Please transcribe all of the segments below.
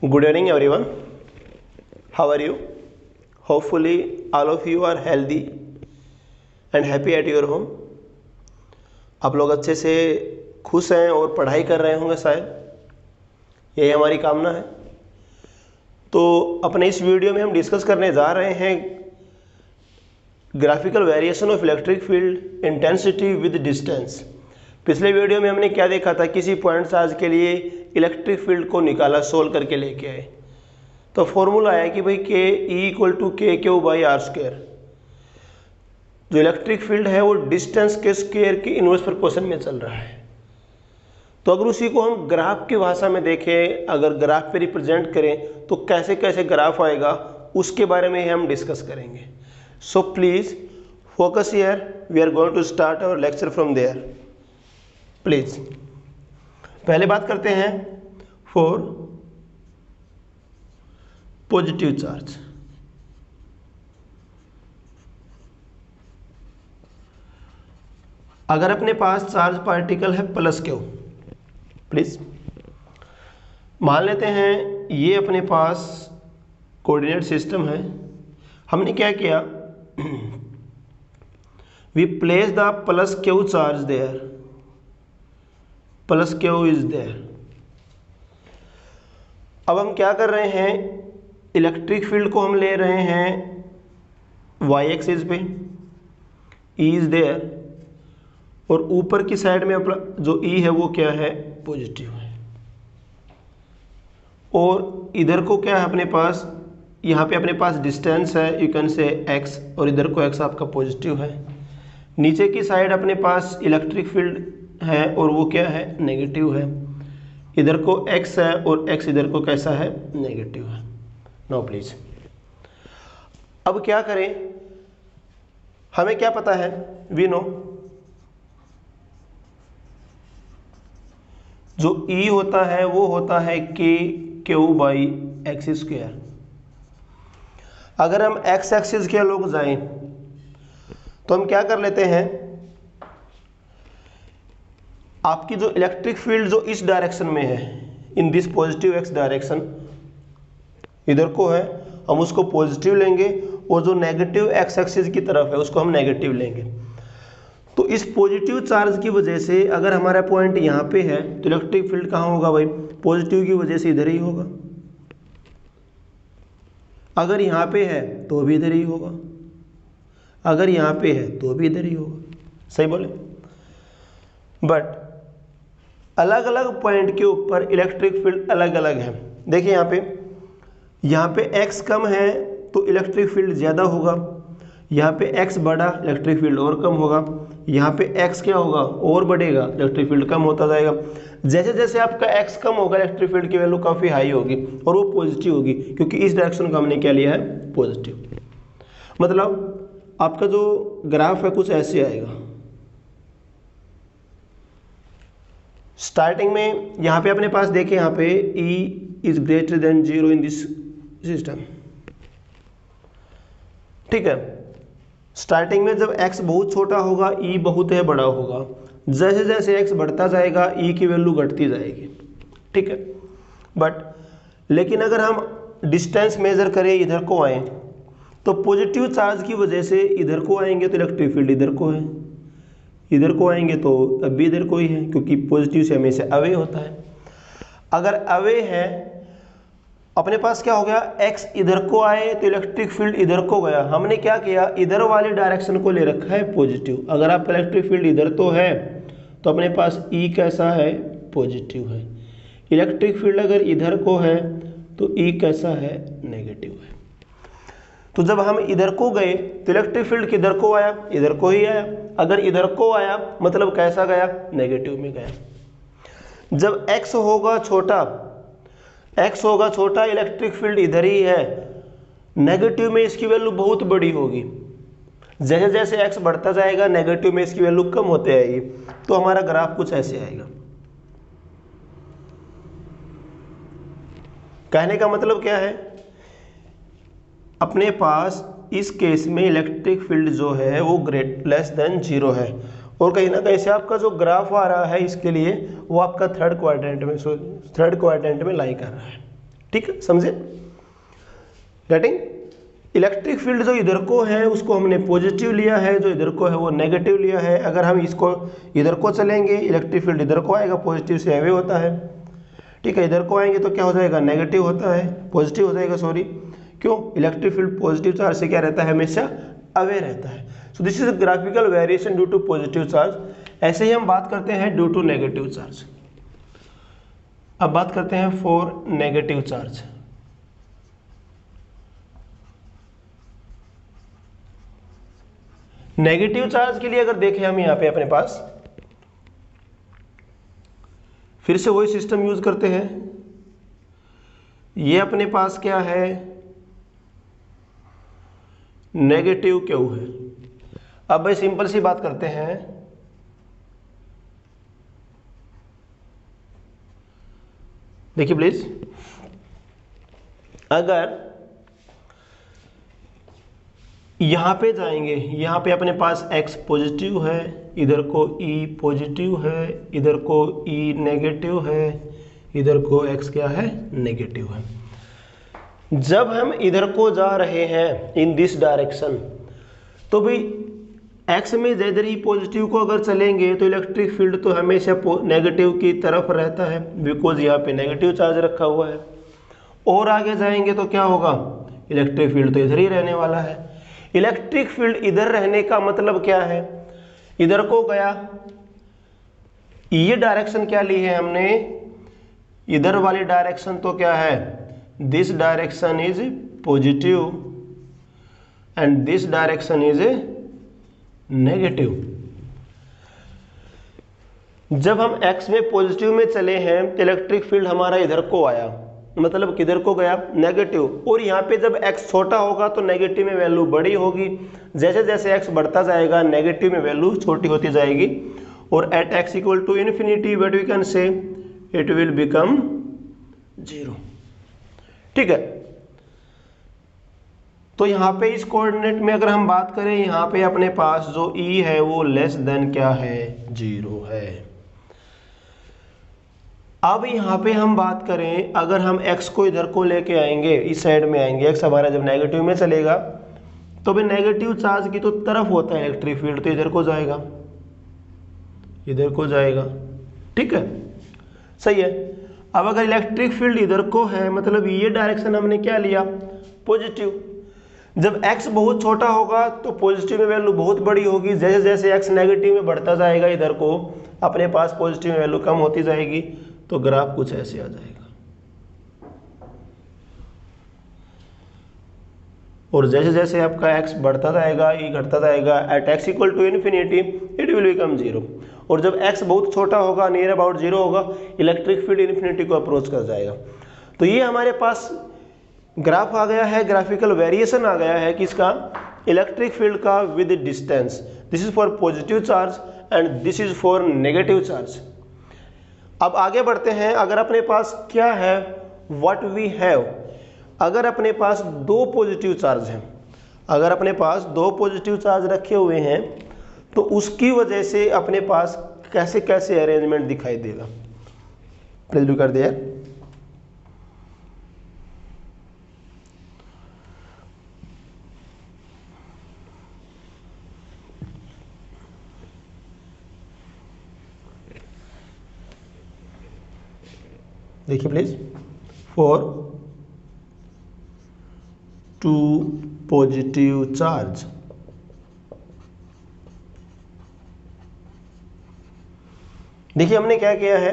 Good evening, everyone. How are you? Hopefully, all of you are healthy and happy at your home. आप लोग अच्छे से खुश हैं और पढ़ाई कर रहे होंगे शायद, यही हमारी कामना है। तो अपने इस वीडियो में हम डिस्कस करने जा रहे हैं graphical variation of electric field intensity with distance. पिछले वीडियो में हमने क्या देखा था, किसी पॉइंट चार्ज के लिए इलेक्ट्रिक फील्ड को निकाला, सोल्व करके लेके आए। तो फॉर्मूला आया कि भाई के ई इक्वल टू के क्यू बाई आर स्क्वायर। जो इलेक्ट्रिक फील्ड है वो डिस्टेंस के स्क्वायर की इनवर्स प्रोपोर्शन में चल रहा है। तो अगर उसी को हम ग्राफ की भाषा में देखें, अगर ग्राफ पे रिप्रेजेंट करें तो कैसे कैसे ग्राफ आएगा उसके बारे में हम डिस्कस करेंगे। So please focus here, we are going to start our lecture from there. Please पहले बात करते हैं फॉर पॉजिटिव चार्ज। अगर अपने पास चार्ज पार्टिकल है प्लस क्यू, प्लीज मान लेते हैं ये अपने पास कोऑर्डिनेट सिस्टम है। हमने क्या किया, we place the plus q charge there, plus q is there. अब हम क्या कर रहे हैं, इलेक्ट्रिक फील्ड को हम ले रहे हैं वाई एक्सिस पे, ई इज देयर, और ऊपर की साइड में अपना जो ई है वो क्या है, पॉजिटिव है। और इधर को क्या है अपने पास, यहाँ पे अपने पास डिस्टेंस है, यू कैन से एक्स, और इधर को एक्स आपका पॉजिटिव है। नीचे की साइड अपने पास इलेक्ट्रिक फील्ड है और वो क्या है, नेगेटिव है। इधर को x है और x इधर को कैसा है, नेगेटिव है। नो प्लीज, अब क्या करें, हमें क्या पता है, वी नो जो E होता है वो होता है के क्यू बाई एक्स स्क्वायर। अगर हम x एक्सिस के लोग जाएं तो हम क्या कर लेते हैं, आपकी जो इलेक्ट्रिक फील्ड जो इस डायरेक्शन में है, in this positive x direction, इधर को है, हम उसको पॉजिटिव लेंगे, और जो नेगेटिव एक्स एक्सिस की तरफ है उसको हम नेगेटिव लेंगे। तो इस पॉजिटिव चार्ज की वजह से अगर हमारा पॉइंट यहाँ पे है तो इलेक्ट्रिक फील्ड कहाँ होगा भाई, पॉजिटिव की वजह से इधर ही होगा। अगर यहाँ पे है तो भी इधर ही होगा, अगर यहाँ पे है तो भी इधर ही होगा। सही बोले? बट अलग अलग पॉइंट के ऊपर इलेक्ट्रिक फील्ड अलग अलग है। देखिए यहाँ पे x कम है तो इलेक्ट्रिक फील्ड ज़्यादा होगा, यहाँ पे x बढ़ा इलेक्ट्रिक फील्ड और कम होगा, यहाँ पे x क्या होगा, और बढ़ेगा, इलेक्ट्रिक फील्ड कम होता जाएगा। जैसे जैसे आपका x कम होगा इलेक्ट्रिक फील्ड की वैल्यू काफ़ी हाई होगी और वो पॉजिटिव होगी, क्योंकि इस डायरेक्शन को हमने क्या लिया है, पॉजिटिव। मतलब आपका जो ग्राफ है कुछ ऐसे आएगा। स्टार्टिंग में यहाँ पे अपने पास देखिए, यहाँ पे E is greater than 0 in this system, ठीक है। स्टार्टिंग में जब x बहुत छोटा होगा, E बहुत है बड़ा होगा, जैसे जैसे x बढ़ता जाएगा E की वैल्यू घटती जाएगी, ठीक है। बट लेकिन अगर हम डिस्टेंस मेजर करें, इधर को आए तो पॉजिटिव चार्ज की वजह से इधर को आएंगे तो इलेक्ट्रिक फील्ड इधर को है, इधर को आएंगे तो अब भी इधर को ही है, क्योंकि पॉजिटिव से हमेशा अवे होता है। अगर अवे है, अपने पास क्या हो गया, x इधर को आए तो इलेक्ट्रिक फील्ड इधर को गया। हमने क्या किया, इधर वाली डायरेक्शन को ले रखा है पॉजिटिव। अगर आप इलेक्ट्रिक फील्ड इधर तो है तो अपने पास E कैसा है, पॉजिटिव है। इलेक्ट्रिक फील्ड अगर इधर को है तो E कैसा है, नेगेटिव है। तो जब हम इधर को गए तो इलेक्ट्रिक फील्ड किधर को आया, इधर को ही आया। अगर इधर को आया मतलब कैसा गया, नेगेटिव में गया। जब x होगा छोटा, इलेक्ट्रिक फील्ड इधर ही है, नेगेटिव में इसकी वैल्यू बहुत बड़ी होगी। जैसे जैसे x बढ़ता जाएगा नेगेटिव में इसकी वैल्यू कम होते आएगी। तो हमारा ग्राफ कुछ ऐसे आएगा। कहने का मतलब क्या है, अपने पास इस केस में इलेक्ट्रिक फील्ड जो है वो लेस देन 0 है, और कहीं ना कहीं से आपका जो ग्राफ आ रहा है इसके लिए वो आपका थर्ड क्वाड्रेंट में लाई कर रहा है, ठीक है, समझे? गेटिंग? इलेक्ट्रिक फील्ड जो इधर को है उसको हमने पॉजिटिव लिया है, जो इधर को है वो नेगेटिव लिया है। अगर हम इसको इधर को चलेंगे इलेक्ट्रिक फील्ड इधर को आएगा, पॉजिटिव से अवे होता है, ठीक है। इधर को आएंगे तो क्या हो जाएगा, नेगेटिव होता है, पॉजिटिव हो जाएगा, सॉरी। क्यों? इलेक्ट्रिक फील्ड पॉजिटिव चार्ज से क्या रहता है, हमेशा अवे रहता है। So this is graphical variation due to positive charge. ऐसे ही हम बात करते हैं ड्यू टू नेगेटिव चार्ज। अब बात करते हैं for negative charge. Negative charge के लिए अगर देखें हम यहां पे अपने पास फिर से वही सिस्टम यूज करते हैं। ये अपने पास क्या है, नेगेटिव क्यू है। अब भाई सिंपल सी बात करते हैं, देखिए प्लीज, अगर यहां पे जाएंगे, यहां पे अपने पास x पॉजिटिव है, इधर को e पॉजिटिव है, इधर को e नेगेटिव है, इधर को x क्या है, नेगेटिव है। जब हम इधर को जा रहे हैं इन दिस डायरेक्शन, तो भाई x में इधर ही पॉजिटिव को अगर चलेंगे तो इलेक्ट्रिक फील्ड तो हमेशा नेगेटिव की तरफ रहता है, बिकॉज यहाँ पे नेगेटिव चार्ज रखा हुआ है। और आगे जाएंगे तो क्या होगा, इलेक्ट्रिक फील्ड तो इधर ही रहने वाला है। इलेक्ट्रिक फील्ड इधर रहने का मतलब क्या है, इधर को गया, ये डायरेक्शन क्या ली है हमने, इधर वाली डायरेक्शन तो क्या है, this direction is positive and this direction is negative. जब हम x में पॉजिटिव में चले हैं तो इलेक्ट्रिक फील्ड हमारा इधर को आया, मतलब किधर को गया, नेगेटिव। और यहाँ पे जब x छोटा होगा तो नेगेटिव में वैल्यू बड़ी होगी, जैसे जैसे x बढ़ता जाएगा नेगेटिव में वैल्यू छोटी होती जाएगी, और at x equal to infinity what we can say it will become 0, ठीक है। तो यहाँ पे इस कोऑर्डिनेट में अगर हम बात करें, यहाँ पे अपने पास जो e है वो लेस देन क्या है, 0 है। अब यहाँ पे हम बात करें, अगर हम x को इधर को लेके आएंगे, इस साइड में आएंगे, x हमारा जब नेगेटिव में चलेगा तो भाई नेगेटिव चार्ज की तो तरफ होता है इलेक्ट्रिक फील्ड, तो इधर को जाएगा, इधर को जाएगा, ठीक है, सही है। अब अगर इलेक्ट्रिक फील्ड इधर को है, मतलब ये डायरेक्शन हमने क्या लिया, पॉजिटिव। जब x बहुत छोटा होगा तो पॉजिटिव में वैल्यू बहुत बड़ी होगी, जैसे जैसे x नेगेटिव में बढ़ता जाएगा इधर को अपने पास पॉजिटिव में वैल्यू कम होती जाएगी, तो ग्राफ कुछ ऐसे आ जाएगा। और जैसे जैसे आपका x बढ़ता जाएगा, e घटता जाएगा, at x equal to infinity it will become 0। और जब x बहुत छोटा होगा, नियर अबाउट 0 होगा, इलेक्ट्रिक फील्ड इन्फिनिटी को अप्रोच कर जाएगा। तो ये हमारे पास ग्राफ आ गया है, ग्राफिकल वेरिएशन आ गया है किसका, इलेक्ट्रिक फील्ड का with distance. This is for positive charge and this is for negative charge. अब आगे बढ़ते हैं। अगर अपने पास क्या है, व्हाट वी हैव, अगर अपने पास दो पॉजिटिव चार्ज हैं, अगर अपने पास दो पॉजिटिव चार्ज रखे हुए हैं तो उसकी वजह से अपने पास कैसे कैसे अरेंजमेंट दिखाई देगा, प्लीज लुक एट देयर। देखिए please, for two positive charge, देखिए हमने क्या किया है,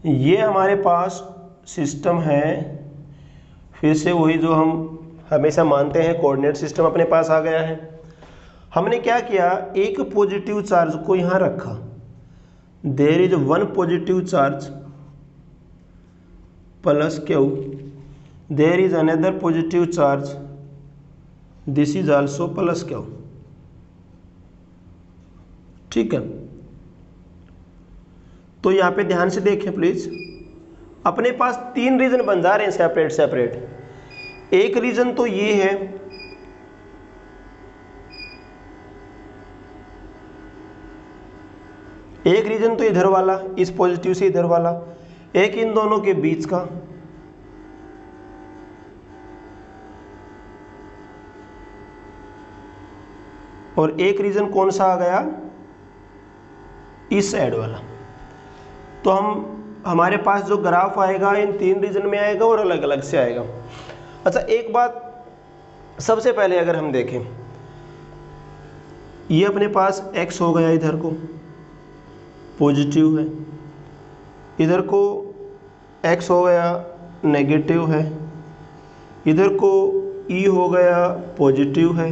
ये हमारे पास सिस्टम है, फिर से वही जो हम हमेशा मानते हैं, कोऑर्डिनेट सिस्टम अपने पास आ गया है। हमने क्या किया, एक पॉजिटिव चार्ज को यहां रखा, there is one positive charge plus q, there is another positive charge, this is also plus q, ठीक है। तो यहां पे ध्यान से देखें प्लीज, अपने पास तीन रीजन बन जा रहे हैं सेपरेट सेपरेट। एक रीजन तो ये है, एक रीजन तो इधर वाला, इस पॉजिटिव से इधर वाला, एक इन दोनों के बीच का, और एक रीजन कौन सा आ गया, इस साइड वाला। तो हमारे पास जो ग्राफ आएगा इन तीन रीजन में आएगा और अलग अलग से आएगा। अच्छा, एक बात सबसे पहले अगर हम देखें, ये अपने पास x हो गया, इधर को पॉजिटिव है, इधर को x हो गया नेगेटिव है, इधर को e हो गया पॉजिटिव है,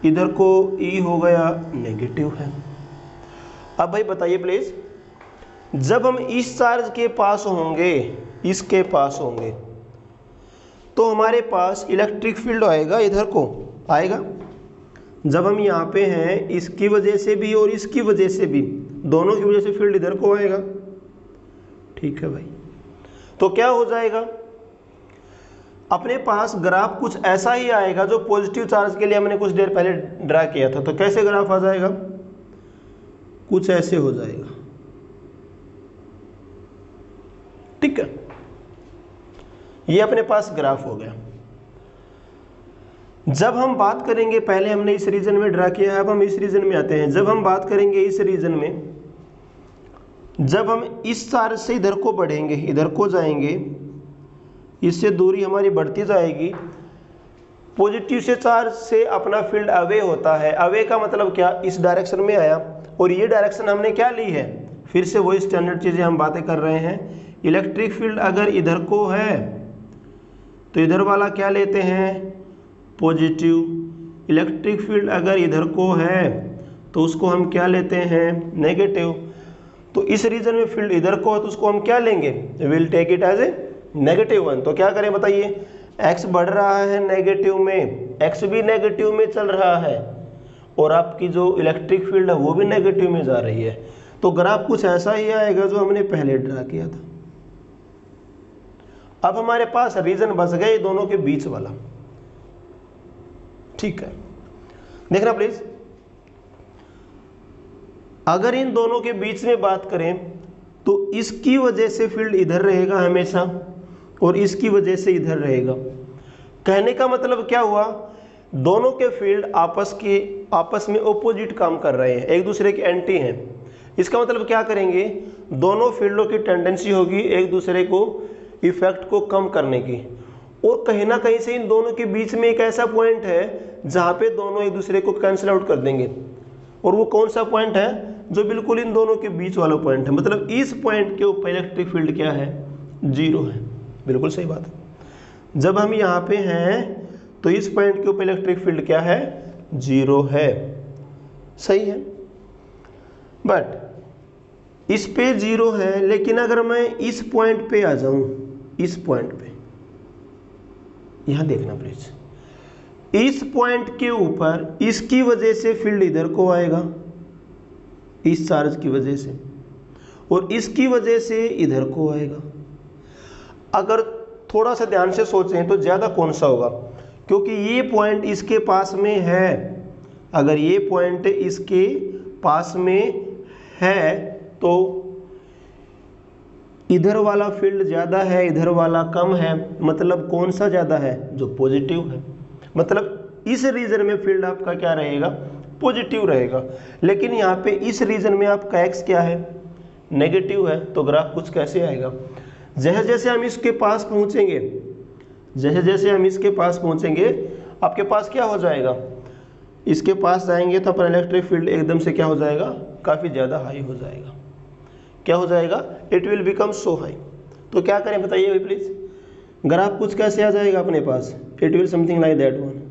इधर को e हो गया नेगेटिव है। अब भाई बताइए प्लीज, जब हम इस चार्ज के पास होंगे, इसके पास होंगे, तो हमारे पास इलेक्ट्रिक फील्ड आएगा, इधर को आएगा। जब हम यहाँ पे हैं, इसकी वजह से भी और इसकी वजह से भी, दोनों की वजह से फील्ड इधर को आएगा। ठीक है भाई, तो क्या हो जाएगा, अपने पास ग्राफ कुछ ऐसा ही आएगा जो पॉजिटिव चार्ज के लिए हमने कुछ देर पहले ड्रा किया था। तो कैसे ग्राफ आ जाएगा, कुछ ऐसे हो जाएगा। ठीक है, ये अपने पास ग्राफ हो गया। जब हम बात करेंगे, पहले हमने इस रीजन में ड्रा किया है, अब हम इस रीजन में आते हैं। जब हम बात करेंगे इस रीजन में, जब हम इस चार्ज से इधर को बढ़ेंगे, इधर को जाएंगे, इससे दूरी हमारी बढ़ती जाएगी। पॉजिटिव से चार्ज से अपना फील्ड अवे होता है। अवे का मतलब क्या, इस डायरेक्शन में आया, और ये डायरेक्शन हमने क्या ली है, फिर से वही स्टैंडर्ड चीजें हम बातें कर रहे हैं। इलेक्ट्रिक फील्ड अगर इधर को है तो इधर वाला क्या लेते हैं, पॉजिटिव। इलेक्ट्रिक फील्ड अगर इधर को है तो उसको हम क्या लेते हैं, नेगेटिव। तो इस रीजन में फील्ड इधर को है तो उसको हम क्या लेंगे, will take it as a negative one. तो क्या करें बताइए, x बढ़ रहा है नेगेटिव में, x भी नेगेटिव में चल रहा है, और आपकी जो इलेक्ट्रिक फील्ड है वो भी नेगेटिव में जा रही है। तो ग्राफ कुछ ऐसा ही आएगा जो हमने पहले ड्रा किया था। अब हमारे पास रीजन बच गए दोनों के बीच वाला। ठीक है, देखना प्लीज, अगर इन दोनों के बीच में बात करें तो इसकी वजह से फील्ड इधर रहेगा हमेशा, और इसकी वजह से इधर रहेगा। कहने का मतलब क्या हुआ, दोनों के फील्ड आपस में ओपोजिट काम कर रहे हैं, एक दूसरे के एंटी हैं। इसका मतलब क्या करेंगे, दोनों फील्डों की टेंडेंसी होगी एक दूसरे को इफेक्ट को कम करने की। और कहीं ना कहीं से इन दोनों के बीच में एक ऐसा पॉइंट है जहां पे दोनों एक दूसरे को कैंसिल आउट कर देंगे। और वो कौन सा पॉइंट है, जो बिल्कुल इन दोनों के बीच वाला पॉइंट है। मतलब इस पॉइंट के ऊपर इलेक्ट्रिक फील्ड क्या है, जीरो है। बिल्कुल सही बात है। जब हम यहाँ पे हैं तो इस पॉइंट के ऊपर इलेक्ट्रिक फील्ड क्या है, जीरो है। सही है, बट इस पे जीरो है, लेकिन अगर मैं इस पॉइंट पे आ जाऊं, इस पॉइंट पे, यहां देखना प्लीज, इस पॉइंट के ऊपर इसकी वजह से फील्ड इधर को आएगा, इस चार्ज की वजह से, और इसकी वजह से इधर को आएगा। अगर थोड़ा सा ध्यान से सोचें तो ज्यादा कौन सा होगा, क्योंकि ये पॉइंट इसके पास में है। अगर ये पॉइंट इसके पास में है तो इधर वाला फील्ड ज्यादा है, इधर वाला कम है। मतलब कौन सा ज्यादा है, जो पॉजिटिव है। मतलब इस रीजन में फील्ड आपका क्या रहेगा, पॉजिटिव रहेगा। लेकिन यहाँ पे इस रीजन में आपका x क्या है, नेगेटिव है। तो ग्राफ कुछ कैसे आएगा, जैसे जैसे हम इसके पास पहुंचेंगे, जैसे जैसे हम इसके पास पहुंचेंगे, आपके पास क्या हो जाएगा, इसके पास जाएंगे तो अपना इलेक्ट्रिक फील्ड एकदम से क्या हो जाएगा, काफ़ी ज़्यादा हाई हो जाएगा। क्या हो जाएगा, it will become so high. तो क्या करें बताइए भाई प्लीज, ग्राफ कुछ कैसे आ जाएगा अपने पास, it will something like that one.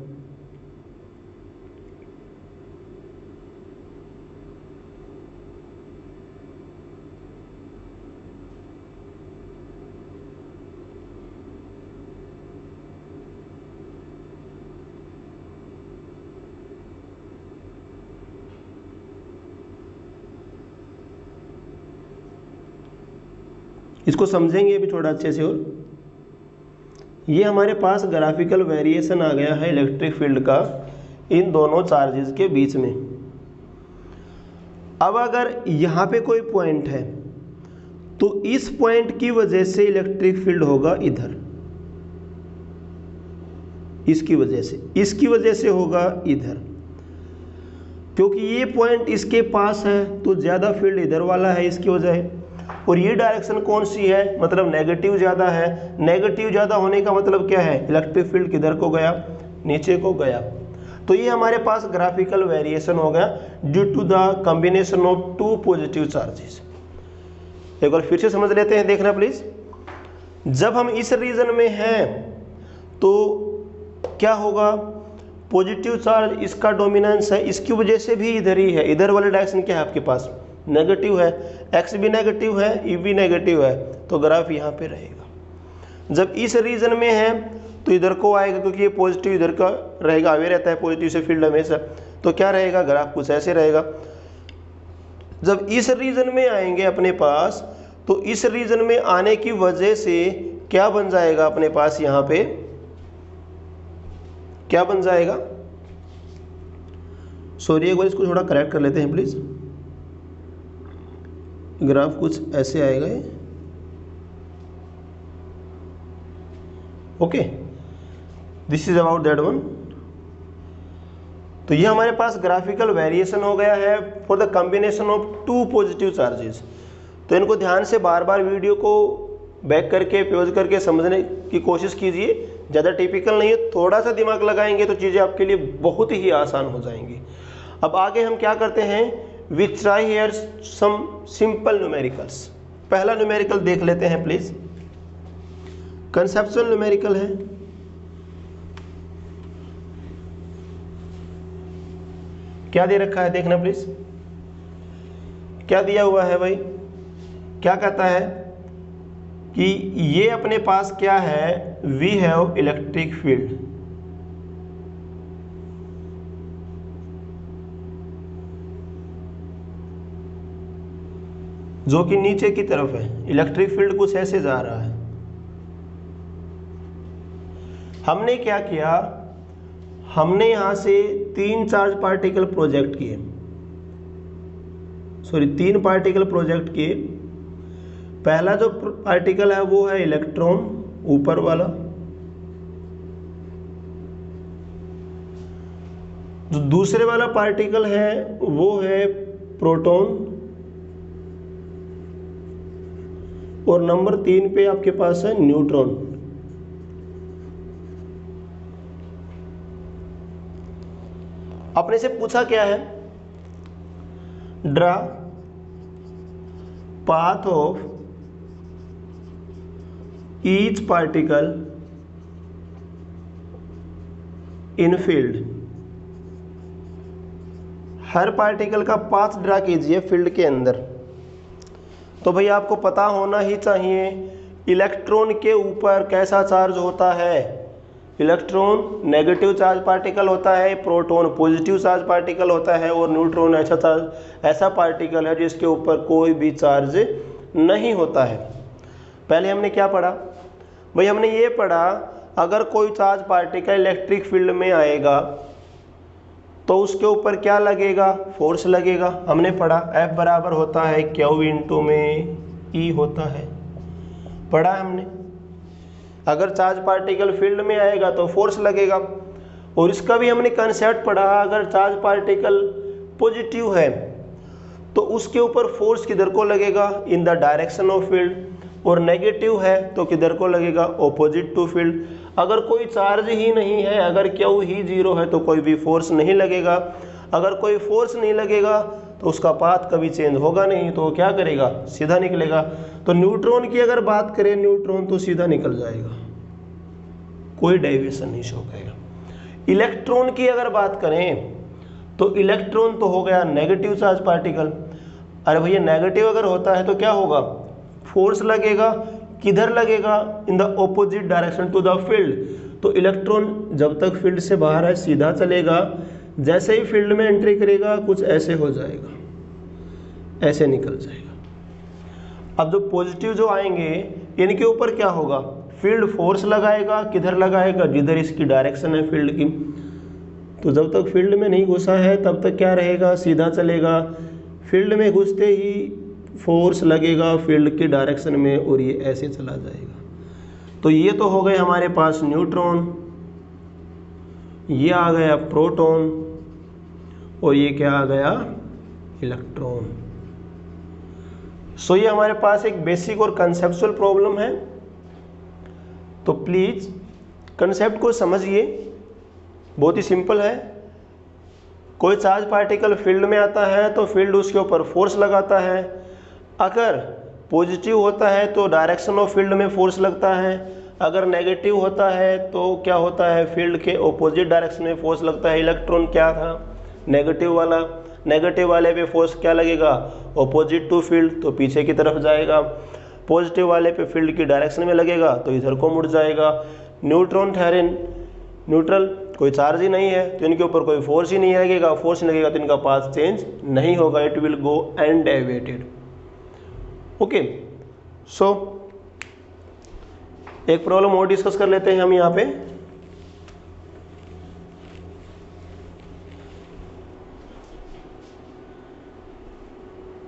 इसको समझेंगे अभी थोड़ा अच्छे से। और ये हमारे पास ग्राफिकल वेरिएशन आ गया है इलेक्ट्रिक फील्ड का इन दोनों चार्जेस के बीच में। अब अगर यहाँ पे कोई पॉइंट है तो इस पॉइंट की वजह से इलेक्ट्रिक फील्ड होगा इधर, इसकी वजह से होगा इधर, क्योंकि ये पॉइंट इसके पास है तो ज़्यादा फील्ड इधर वाला है इसकी वजह। और ये डायरेक्शन कौन सी है, मतलब नेगेटिव ज़्यादा है। नेगेटिव ज़्यादा होने का मतलब क्या है, इलेक्ट्रिक फील्ड किधर को गया, नीचे को गया। तो ये हमारे पास ग्राफिकल वेरिएशन हो गया due to the combination of two positive charges. एक बार फिर से समझ लेते हैं, देखना प्लीज। जब हम इस रीजन में हैं तो क्या होगा, पॉजिटिव चार्ज इसका डोमिनेंस है, इसकी वजह से भी इधर ही है। इधर वाले डायरेक्शन क्या है आपके पास, नेगेटिव है, एक्स भी नेगेटिव है, ई भी नेगेटिव है, तो ग्राफ यहाँ पे रहेगा। जब इस रीजन में है तो इधर को आएगा, क्योंकि ये पॉजिटिव इधर का रहेगा, आगे रहता है पॉजिटिव से फील्ड हमेशा, तो क्या रहेगा, ग्राफ कुछ ऐसे रहेगा। जब इस रीजन में आएंगे अपने पास, तो इस रीजन में आने की वजह से क्या बन जाएगा अपने पास, यहाँ पे क्या बन जाएगा, सॉरी एक बार इसको थोड़ा करेक्ट कर लेते हैं प्लीज। ग्राफ कुछ ऐसे आएगा ये, okay, this is about that one. तो ये हमारे पास ग्राफिकल वेरिएशन हो गया है for the combination of two positive charges. तो इनको ध्यान से बार बार वीडियो को बैक करके पॉज करके समझने की कोशिश कीजिए। ज़्यादा टिपिकल नहीं है, थोड़ा सा दिमाग लगाएंगे तो चीज़ें आपके लिए बहुत ही आसान हो जाएंगी। अब आगे हम क्या करते हैं, we try here some simple numericals. पहला न्यूमेरिकल देख लेते हैं प्लीज, कंसेप्चुअल न्यूमेरिकल है। क्या दे रखा है देखना प्लीज, क्या दिया हुआ है भाई, क्या कहता है कि ये अपने पास क्या है, वी हैव इलेक्ट्रिक फील्ड, जो कि नीचे की तरफ है। इलेक्ट्रिक फील्ड कुछ ऐसे जा रहा है। हमने क्या किया, हमने यहां से तीन पार्टिकल प्रोजेक्ट किए। पहला जो पार्टिकल है वो है इलेक्ट्रॉन, ऊपर वाला। जो दूसरे वाला पार्टिकल है वो है प्रोटॉन, और नंबर 3 पे आपके पास है न्यूट्रॉन। अपने से पूछा क्या है, draw path of each particle in field. Her particle का पाथ ड्रा कीजिए फील्ड के अंदर। तो भाई आपको पता होना ही चाहिए इलेक्ट्रॉन के ऊपर कैसा चार्ज होता है। इलेक्ट्रॉन नेगेटिव चार्ज पार्टिकल होता है, प्रोटॉन पॉजिटिव चार्ज पार्टिकल होता है, और न्यूट्रॉन ऐसा पार्टिकल है जिसके ऊपर कोई भी चार्ज नहीं होता है। पहले हमने क्या पढ़ा भाई, हमने ये पढ़ा अगर कोई चार्ज पार्टिकल इलेक्ट्रिक फील्ड में आएगा तो उसके ऊपर क्या लगेगा, फोर्स लगेगा। हमने पढ़ा F बराबर होता है Q इंटू में E होता है, पढ़ा हमने। अगर चार्ज पार्टिकल फील्ड में आएगा तो फोर्स लगेगा। और इसका भी हमने कंसेप्ट पढ़ा, अगर चार्ज पार्टिकल पॉजिटिव है तो उसके ऊपर फोर्स किधर को लगेगा, in the direction of field, और नेगेटिव है तो किधर को लगेगा, ऑपोजिट टू फील्ड। अगर कोई चार्ज ही नहीं है, अगर Q ही 0 है तो कोई भी फोर्स नहीं लगेगा। अगर कोई फोर्स नहीं लगेगा तो उसका पाथ कभी चेंज होगा नहीं, तो वो क्या करेगा, सीधा निकलेगा। तो न्यूट्रॉन की अगर बात करें, न्यूट्रॉन तो सीधा निकल जाएगा, कोई डेविएशन नहीं शो करेगा। इलेक्ट्रॉन की अगर बात करें तो इलेक्ट्रॉन तो हो गया नेगेटिव चार्ज पार्टिकल। अरे भैया नेगेटिव अगर होता है तो क्या होगा, फोर्स लगेगा, किधर लगेगा, in the opposite direction to the field. तो इलेक्ट्रॉन जब तक फील्ड से बाहर है सीधा चलेगा, जैसे ही फील्ड में एंट्री करेगा कुछ ऐसे हो जाएगा, ऐसे निकल जाएगा। अब जो पॉजिटिव जो आएंगे इनके ऊपर क्या होगा, फील्ड फोर्स लगाएगा, किधर लगाएगा, जिधर इसकी डायरेक्शन है फील्ड की। तो जब तक फील्ड में नहीं घुसा है तब तक क्या रहेगा, सीधा चलेगा। फील्ड में घुसते ही फोर्स लगेगा फील्ड की डायरेक्शन में और ये ऐसे चला जाएगा। तो ये तो हो गए हमारे पास न्यूट्रॉन, ये आ गया प्रोटॉन और ये क्या आ गया, इलेक्ट्रॉन। सो ये हमारे पास एक बेसिक और कंसेप्चुअल प्रॉब्लम है। तो प्लीज कंसेप्ट को समझिए, बहुत ही सिंपल है। कोई चार्ज पार्टिकल फील्ड में आता है तो फील्ड उसके ऊपर फोर्स लगाता है। अगर पॉजिटिव होता है तो डायरेक्शन ऑफ फील्ड में फोर्स लगता है, अगर नेगेटिव होता है तो क्या होता है, फील्ड के ऑपोजिट डायरेक्शन में फोर्स लगता है। इलेक्ट्रॉन क्या था, नेगेटिव वाला, नेगेटिव वाले पे फोर्स क्या लगेगा, ऑपोजिट टू फील्ड, तो पीछे की तरफ जाएगा। पॉजिटिव वाले पे फील्ड की डायरेक्शन में लगेगा तो इधर को मुड़ जाएगा। न्यूट्रॉन ठहरे न्यूट्रल, कोई चार्ज ही नहीं है तो इनके ऊपर कोई फोर्स ही नहीं लगेगा, फोर्स लगेगा तो इनका पाथ चेंज नहीं होगा, it will go undeviated. Okay, so एक प्रॉब्लम और डिस्कस कर लेते हैं हम यहाँ पे।